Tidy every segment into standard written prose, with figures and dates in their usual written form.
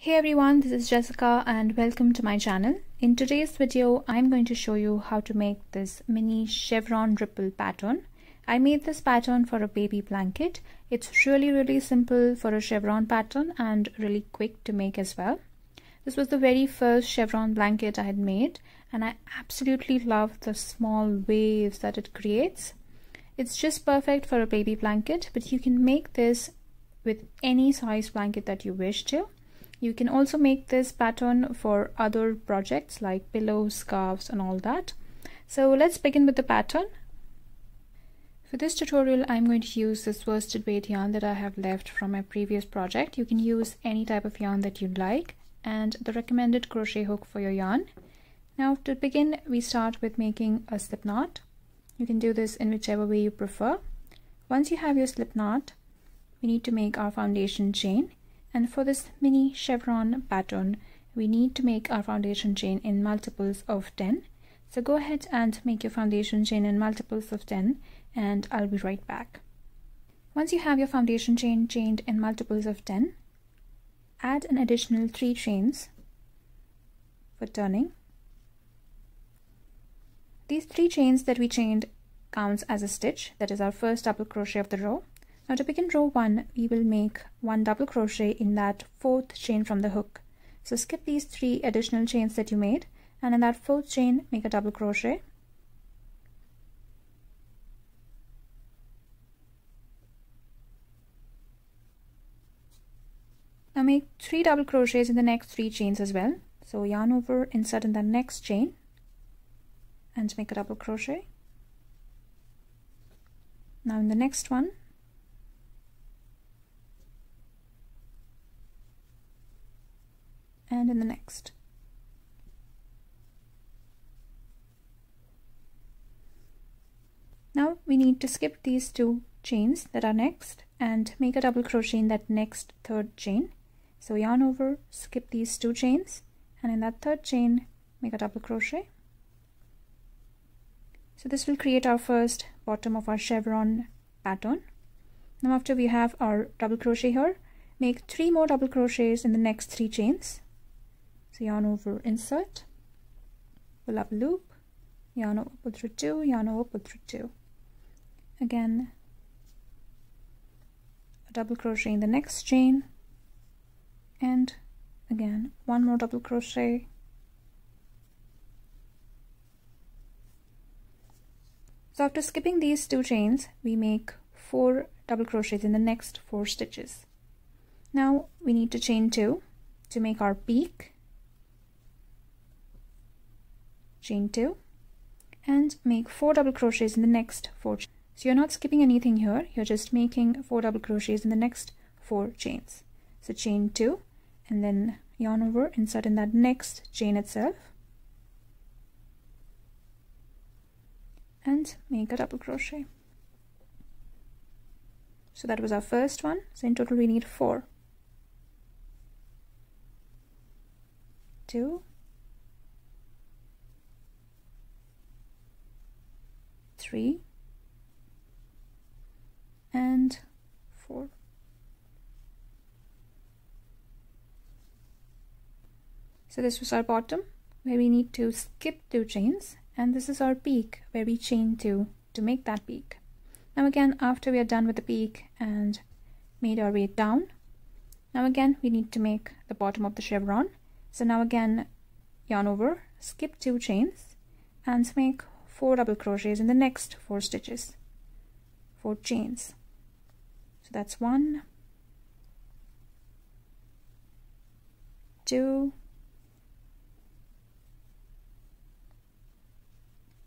Hey everyone, this is Jessica and welcome to my channel. In today's video, I'm going to show you how to make this mini chevron ripple pattern. I made this pattern for a baby blanket. It's really simple for a chevron pattern and really quick to make as well. This was the very first chevron blanket I had made and I absolutely love the small waves that it creates. It's just perfect for a baby blanket, but you can make this with any size blanket that you wish to. You can also make this pattern for other projects like pillows, scarves and all that. So let's begin with the pattern. For this tutorial, I'm going to use this worsted weight yarn that I have left from my previous project. You can use any type of yarn that you'd like and the recommended crochet hook for your yarn. Now to begin, we start with making a slip knot. You can do this in whichever way you prefer. Once you have your slip knot, we need to make our foundation chain. And for this mini chevron pattern, we need to make our foundation chain in multiples of 10. So go ahead and make your foundation chain in multiples of 10 and I'll be right back. Once you have your foundation chain chained in multiples of 10, add an additional 3 chains for turning. These 3 chains that we chained counts as a stitch. That is our first double crochet of the row. Now to begin row 1, we will make 1 double crochet in that 4th chain from the hook. So skip these 3 additional chains that you made and in that 4th chain make a double crochet. Now make 3 double crochets in the next 3 chains as well. So yarn over, insert in the next chain and make a double crochet. Now in the next one, and in the next. Now we need to skip these 2 chains that are next and make a double crochet in that next 3rd chain. So yarn over, skip these 2 chains and in that 3rd chain make a double crochet. So this will create our first bottom of our chevron pattern. Now after we have our double crochet here, make 3 more double crochets in the next 3 chains. So yarn over, insert, pull up a loop, yarn over, pull through 2, yarn over, pull through 2. Again, a double crochet in the next chain, and again 1 more double crochet. So after skipping these 2 chains, we make 4 double crochets in the next 4 stitches. Now we need to chain 2 to make our peak. Chain 2 and make 4 double crochets in the next 4 chains. So you're not skipping anything here, you're just making 4 double crochets in the next 4 chains. So chain 2 and then yarn over, insert in that next chain itself and make a double crochet. So that was our first one. So in total we need 4. 2, 3 and 4. So this was our bottom where we need to skip 2 chains, and this is our peak where we chain 2 to make that peak. Now again, after we are done with the peak and made our way down, now again we need to make the bottom of the chevron. So now again yarn over, skip 2 chains and make 4 double crochets in the next 4 stitches, 4 chains. So that's 1, 2,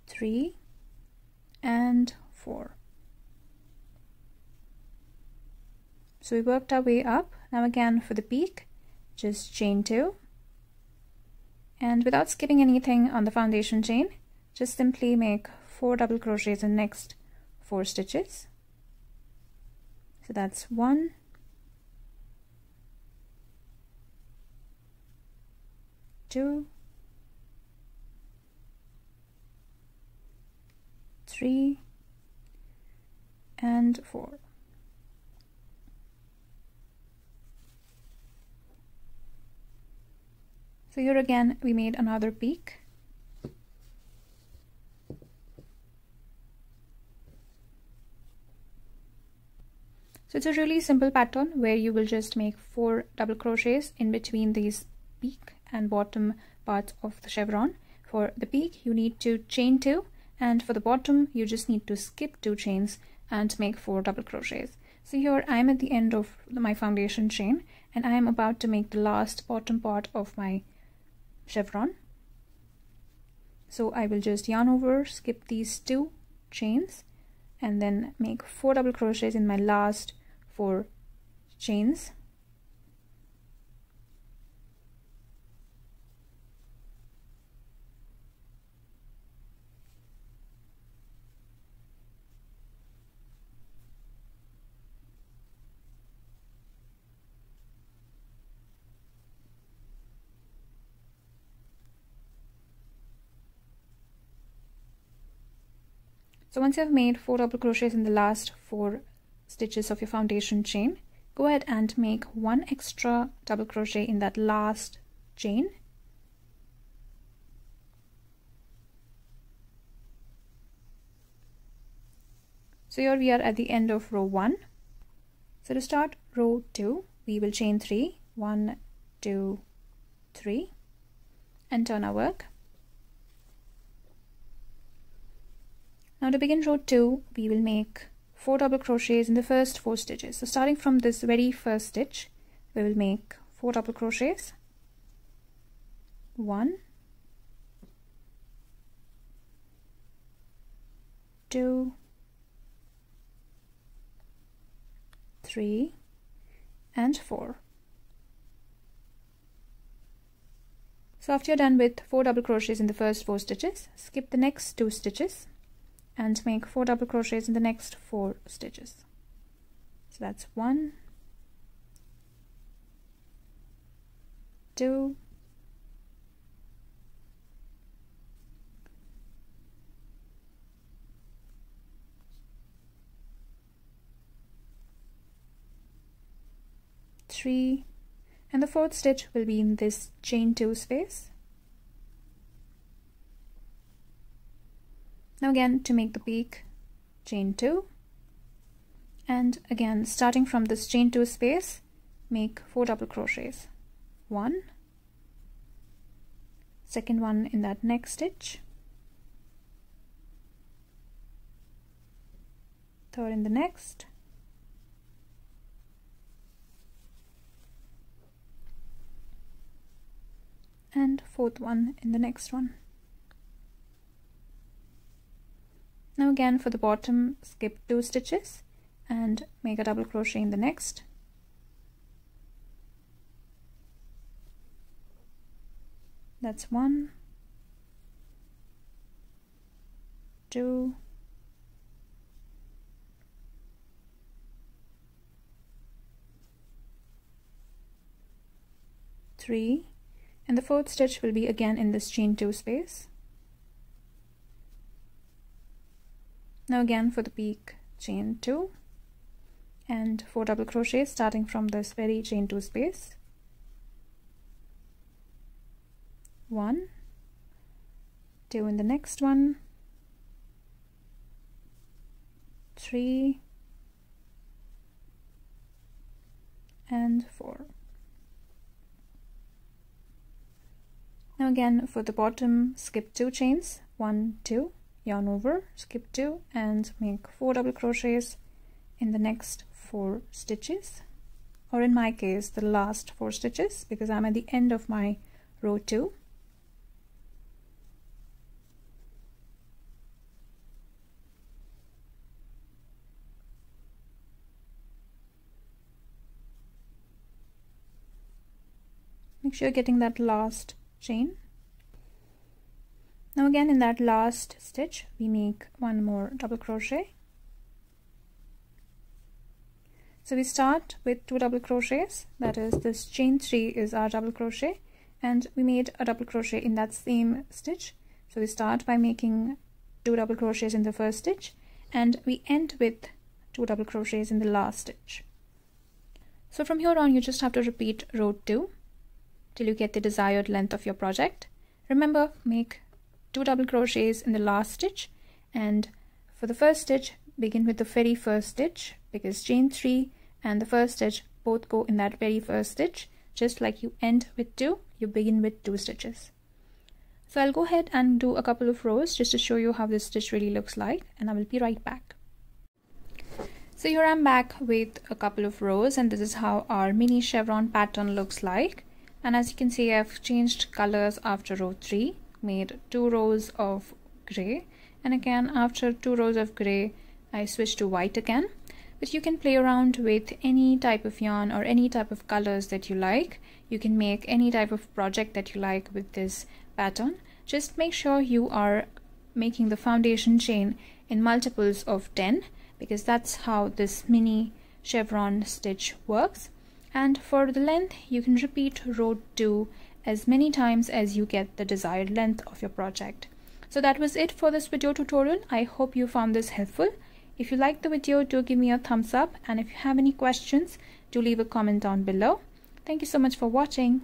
3 and 4. So we worked our way up. Now again for the peak, just chain 2 and without skipping anything on the foundation chain, just simply make 4 double crochets in the next 4 stitches. So that's 1, 2, 3 and 4. So here again we made another peak. So it's a really simple pattern where you will just make 4 double crochets in between these peak and bottom parts of the chevron. For the peak you need to chain 2, and for the bottom you just need to skip 2 chains and make 4 double crochets. So here I am at the end of my foundation chain and I am about to make the last bottom part of my chevron. So I will just yarn over, skip these 2 chains and then make 4 double crochets in my last 4 chains. So once you have made 4 double crochets in the last 4 stitches of your foundation chain, go ahead and make 1 extra double crochet in that last chain. So here we are at the end of row 1. So to start row 2, we will chain 3, 1, 2, 3, and turn our work. Now to begin row 2, we will make 4 double crochets in the first 4 stitches. So starting from this very first stitch, we will make 4 double crochets. 1, 2, 3, and 4. So after you're done with 4 double crochets in the first 4 stitches, skip the next 2 stitches and make 4 double crochets in the next 4 stitches. So that's 1, 2, 3, and the 4th stitch will be in this chain 2 space. Now again, to make the peak, chain 2, and again starting from this chain 2 space, make 4 double crochets. 1, second one in that next stitch, third in the next, and 4th one in the next one. Now again for the bottom, skip 2 stitches and make a double crochet in the next. That's 1, 2, 3, and the 4th stitch will be again in this chain 2 space. Now again for the peak, chain 2 and 4 double crochets starting from this very chain 2 space. 1, 2 in the next one, 3, and 4. Now again for the bottom, skip 2 chains, 1, 2, yarn over, skip 2 and make 4 double crochets in the next 4 stitches, or in my case the last 4 stitches because I'm at the end of my row 2. Make sure you're getting that last chain. Now again in that last stitch we make 1 more double crochet. So we start with 2 double crochets, that is this chain 3 is our double crochet, and we made a double crochet in that same stitch. So we start by making 2 double crochets in the first stitch and we end with 2 double crochets in the last stitch. So from here on you just have to repeat row 2. till you get the desired length of your project. Remember, make 2 double crochets in the last stitch, and for the first stitch begin with the very first stitch, because chain 3 and the first stitch both go in that very first stitch. Just like you end with 2, you begin with 2 stitches. So I'll go ahead and do a couple of rows just to show you how this stitch really looks like, and I will be right back. So here I'm back with a couple of rows, and this is how our mini chevron pattern looks like. And as you can see, I've changed colors after row 3, made 2 rows of gray, and again after 2 rows of gray I switched to white again. But you can play around with any type of yarn or any type of colors that you like. You can make any type of project that you like with this pattern. Just make sure you are making the foundation chain in multiples of 10, because that's how this mini chevron stitch works. And for the length, you can repeat row 2 as many times as you get the desired length of your project. So that was it for this video tutorial. I hope you found this helpful. If you liked the video, do give me a thumbs up, and if you have any questions, do leave a comment down below. Thank you so much for watching.